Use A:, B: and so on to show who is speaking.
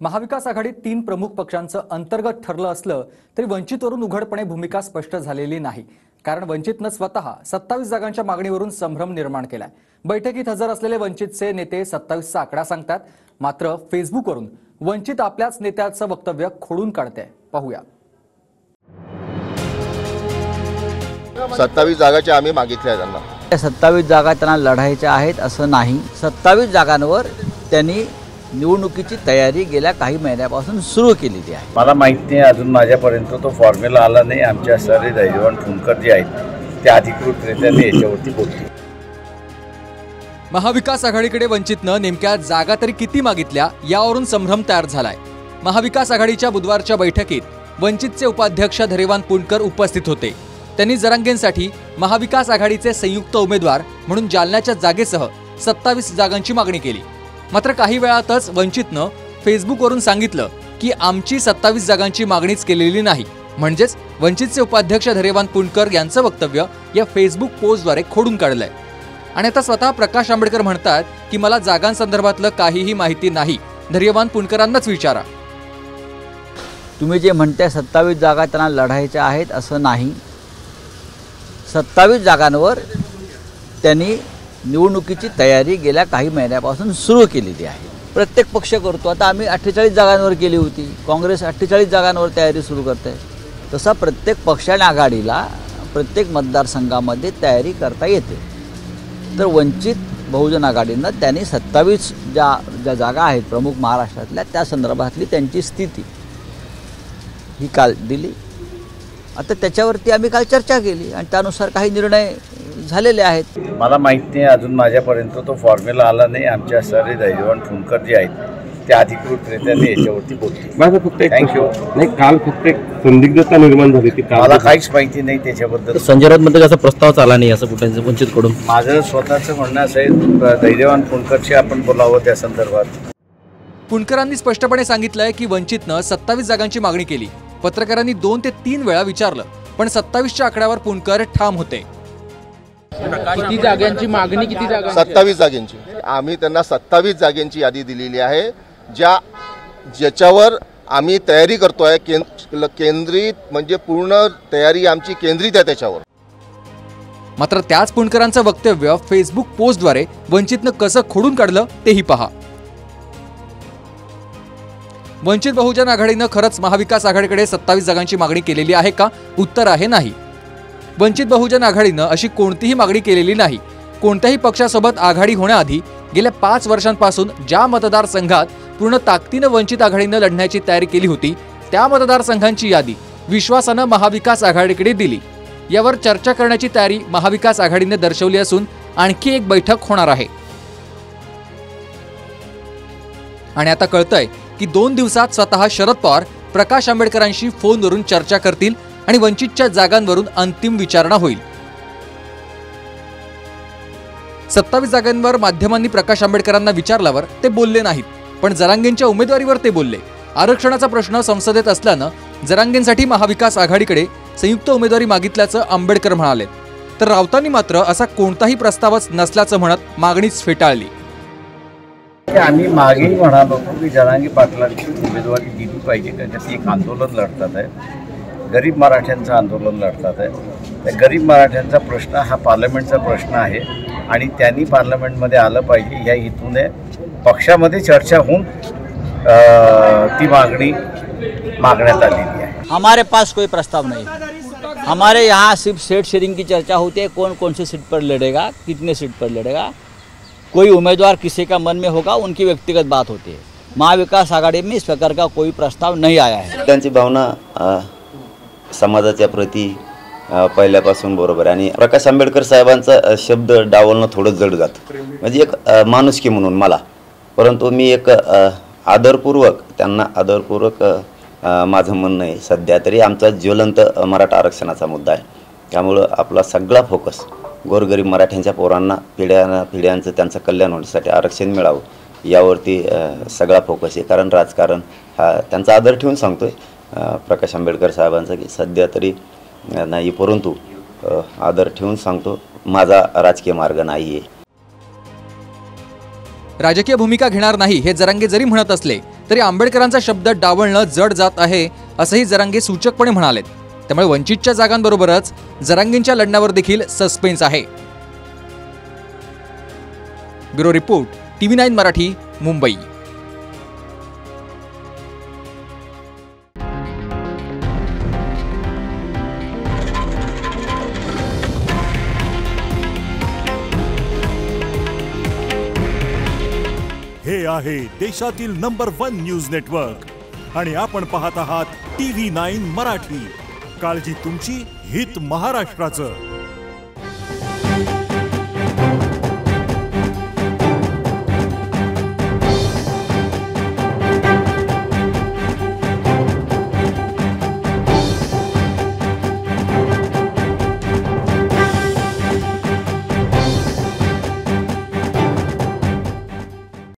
A: महाविकास आघाडीत 3 प्रमुख पक्षांचं अंतर्गत ठरलं असलं तरी वंचितवरून उघडपणे भूमिका स्पष्ट झालेली नाही। कारण वंचितनं स्वतः 27 जागांच्या मागणीवरून संभ्रम निर्माण केलाय। बैठकीत हजर असलेले वंचितचे नेते 27चा आकडा सांगतात, मात्र फेसबुकवरून वंचित आपल्याच नेत्याचं वक्तव्य खोडून काढते। पाहूया।
B: 27 जागाच्या आम्ही मागितल्या त्यांना।
C: 27 जागा त्यांना लढायच्या आहेत असं नाही। 27 जागांवर त्यांनी निवडणुकीची तयारी गेल्या काही महिन्यापासून सुरू केलेली आहे।
D: मला माहित नाही, अजून माझ्यापर्यंत तो फॉर्म्युला आला नाही। आमच्या सारे दैजवान फुंकर जे आहेत ते अधिकृतरित्याने याच्यावरती बोलतील।
A: महाविकास आघाडीकडे वंचितनं नेमक्या जागा तरी किती मागितल्या यावरून संभ्रम तयार झालाय। महाविकास आघाडीच्या बुधवारच्या बैठकीत वंचितचे उपाध्यक्ष धैर्यवान पुणकर उपस्थित होते। त्यांनी जरांगेंसाठी महाविकास आघाडीचे संयुक्त उमेदवार म्हणून जालन्याच्या जागेसह 27 जागांची मागणी केली। मात्र काही वेळातच वंचितनं फेसबुकवरून सांगितलं की आमची 27 जागांची मागणीच केलेली नाही। म्हणजेच वंचितचे उपाध्यक्ष धैर्यवान पुणकर यांचं वक्तव्य या फेसबुक पोस्टद्वारे खोडून काढलंय। आणि आता स्वतः प्रकाश आंबेडकर म्हणतात की मला जागांसंदर्भातलं काहीही माहिती नाही, धैर्यवान पुणकरांनाच विचारा।
C: तुम्ही जे म्हणताय 27 जागा त्यांना लढायच्या आहेत असं नाही। 27 जागांवर त्यांनी निवडणुकीची तयारी गेल्या काही महिन्यापासून सुरू केलेली आहे। प्रत्येक पक्ष करतो। आता आम्ही 48 जागांवर केली होती, काँग्रेस 48 जागांवर तयारी सुरू करते। तसा प्रत्येक पक्षाने आघाडीला प्रत्येक मतदारसंघामध्ये तयारी करता येते। तर वंचित बहुजन आघाडीनं त्यांनी 27 ज्या जागा आहेत प्रमुख महाराष्ट्रातल्या त्या संदर्भातली त्यांची स्थिती ही काल दिली। आता त्याच्यावरती आम्ही काल चर्चा केली आणि त्यानुसार काही निर्णय झालेले आहेत।
D: मला माहित नाही, अजून माझ्यापर्यंत तो फॉर्म्युला आला नाही। आमच्या सारे दैजवान फुंकर जे आहेत ते अधिकृतरित्याने याच्यावरती बोलतील। थँक्यू।
E: नाही, काल फक्त एक संदिग्धता निर्माण झाली की
D: मला काहीच माहिती नाही त्याच्याबद्दल।
F: संजय राऊतमध्ये असा प्रस्ताव आला नाही असं कुठे वंचितकडून
D: माझं स्वतःचं म्हणणं असेल, दैजवान फुंकरशी आपण बोलावं त्या संदर्भात।
A: पुणकरांनी स्पष्टपणे सांगितलंय की वंचितनं 27 जागांची मागणी केली। पत्रकारांनी 2 ते 3 वेळा विचारलं, पण 27च्या आकड्यावर पुणकर ठाम होते।
G: किती जागांची मागणी, किती जागा?
B: 27 जागांची। आम्ही त्यांना 27 जागांची यादी दिलेली आहे, ज्याच्यावर आम्ही तयारी करतोय। केंद्रित म्हणजे पूर्ण तयारी आमची केंद्रित आहे त्याच्यावर।
A: मात्र त्याच पुणकरांचं वक्तव्य फेसबुक पोस्टद्वारे वंचितनं कसं खोडून काढलं तेही पहा। वंचित बहुजन आघाडीनं खरंच महाविकास आघाडीकडे 27 जागांची मागणी केलेली आहे का? उत्तर आहे नाही। वंचित बहुजन आघाडीनं अशी कोणतीही मागणी केलेली नाही। कोणत्याही पक्षासोबत आघाडी होण्याआधी गेल्या 5 वर्षांपासून ज्या मतदारसंघात पूर्ण ताकदीनं वंचित आघाडीनं लढण्याची तयारी केली होती त्या मतदारसंघांची यादी विश्वासानं महाविकास आघाडीकडे दिली। यावर चर्चा करण्याची तयारी महाविकास आघाडीने दर्शवली असून आणखी एक बैठक होणार आहे। आणि आता कळतंय की 2 दिवसात स्वतः शरद पवार प्रकाश आंबेडकरांशी फोनवरून चर्चा करतील आणि वंचितच्या जागांवरून अंतिम विचारणा होईल। 27 जागांवर माध्यमांनी प्रकाश आंबेडकरांना विचारल्यावर ते बोलले नाहीत, पण जरांगेंच्या उमेदवारीवर ते बोलले। आरक्षणाचा प्रश्न संसदेत असल्यानं जरांगेंसाठी महाविकास आघाडीकडे संयुक्त उमेदवारी मागितल्याचं आंबेडकर म्हणाले। तर राऊतांनी मात्र असा कोणताही प्रस्तावच नसल्याचं म्हणत मागणीच फेटाळली।
D: आम्ही मागेही म्हणालो की जरांगे पाटलांची उमेदवारी दिली पाहिजे, त्याच्यात एक आंदोलन लढतात आहे, गरीब मराठ्यांचं आंदोलन लढतात आहे। त्या गरीब मराठ्यांचा प्रश्न हा पार्लमेंटचा प्रश्न आहे आणि त्यांनी पार्लमेंटमध्ये आलं पाहिजे ह्या हेतूने पक्षामध्ये चर्चा होऊन ती मागणी मागण्यात आलेली आहे।
C: हमारे पास कोई प्रस्ताव नहीं। हमारे यहाँ सिर्फ सीट शेयरिंग की चर्चा होती है, कौन कौन सी सीट पर लड़ेगा, कितने सीट पर लड़ेगा, कोई उम्मीदवार किसी का मन में होगा, उनकी व्यक्तिगत बात होती है। महाविकास आघाड़ी में इस प्रकार का कोई प्रस्ताव नहीं आया है।
H: त्यांची भावना समाजाच्या प्रती पहिल्यापासून बरोबर आहे आणि प्रकाश आंबेडकर साहेबांचा शब्द डावलणं थोडं जड जातं, म्हणजे एक माणुसकी म्हणून मला। परंतु मी एक आदरपूर्वक त्यांना माझं म्हणणं आहे, सध्या तरी आमचा ज्वलंत मराठा आरक्षणाचा मुद्दा आहे। त्यामुळं आपला सगळा फोकस गोरगरीब मराठ्यांच्या पोरांना पिढ्यांचं त्यांचं कल्याण होण्यासाठी आरक्षण मिळावं यावरती सगळा फोकस आहे। कारण राजकारण हा त्यांचा आदर ठेवून सांगतोय प्रकाश आंबेडकर साहेबांचा की सध्या तरी नाही, परंतु आदर ठेवून सांगतो माझा राजकीय मार्ग नाही आहे।
A: राजकीय भूमिका घेणार नाही हे जरांगे जरी म्हणत असले तरी आंबेडकरांचा शब्द डावलणं जड जात आहे असंही जरांगे सूचकपणे म्हणालेत. त्यामुळे वंचितच्या जागांबरोबरच जरांगेंच्या लढण्यावर देखील सस्पेन्स आहे. Bureau report, TV9 Marathi, Mumbai.
I: हे आहे देशातील नंबर 1 न्यूज नेटवर्क आणि आपण पाहत आहात TV9 मराठी. काळजी तुमची, हित महाराष्ट्राचं.